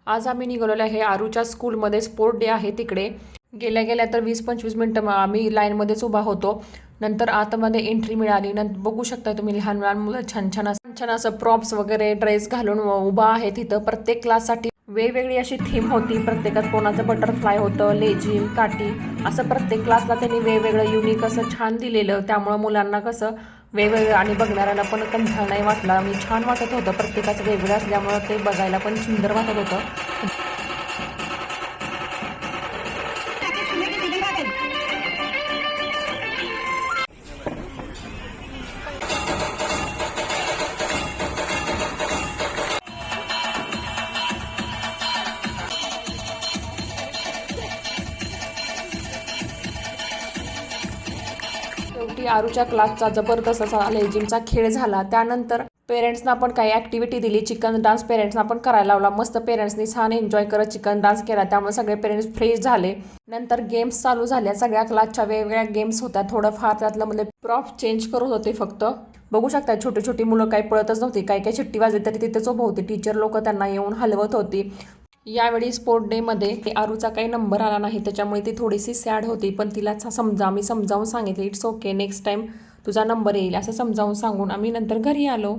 आज आम्ही निघालेलो आहे आरूच्या स्कूलमध्ये स्पोर्ट डे आहे तिकडे. गेल्या गेल्या तर 20-25 मिनटं आम्ही लाईनमध्येच उभा होतो. नंतर आतमध्ये एंट्री मिळाली. नंतर बघू शकता तुम्ही लहान लहान मुलं छान छान छान असं प्रॉप्स वगैरे ड्रेस घालून उभा आहे तिथं. प्रत्येक क्लाससाठी वेगवेगळी अशी थीम होती. प्रत्येकात कोणाचं बटरफ्लाय होतं, लेझिम, काठी, असं प्रत्येक क्लासला त्यांनी वेगवेगळं युनिक असं छान दिलेलं. त्यामुळं मुलांना कसं वेगवेगळं आणि बघणाऱ्याला पण कंटाळा नाही वाटला. मी छान वाटत होतं. प्रत्येकाचं वेगळं असल्यामुळं ते बघायला पण सुंदर वाटत होतं. शेवटी आरूच्या क्लासचा जबरदस्त असा लेझिमचा खेळ झाला. त्यानंतर पेरेंट्सना पण काही ॲक्टिव्हिटी दिली. चिकन डान्स पेरेंट्सना पण करायला लावला. मस्त पेरेंट्सनी छान एन्जॉय करत चिकन डान्स केला. त्यामुळे सगळे पेरेंट्स फ्रेश झाले. नंतर गेम्स चालू झाल्या. सगळ्या क्लासच्या वेगवेगळ्या गेम्स होत्या. थोडंफार त्यातलं म्हणजे प्रॉप चेंज करत होते फक्त. बघू शकता छोटी छोटी मुलं काही पळतच नव्हती. काही शिट्टी वाजली तरी तिथेच उभं होती. टीचर लोक त्यांना येऊन हलवत होती. यावेळी स्पोर्ट डेमध्ये आरूचा काही नंबर आला नाही, त्याच्यामुळे ती थोडीशी सॅड होती. पण तिला मी समजावून सांगितलं, इट्स ओके, नेक्स्ट टाईम तुझा नंबर येईल असं समजावून सांगून आम्ही नंतर घरी आलो.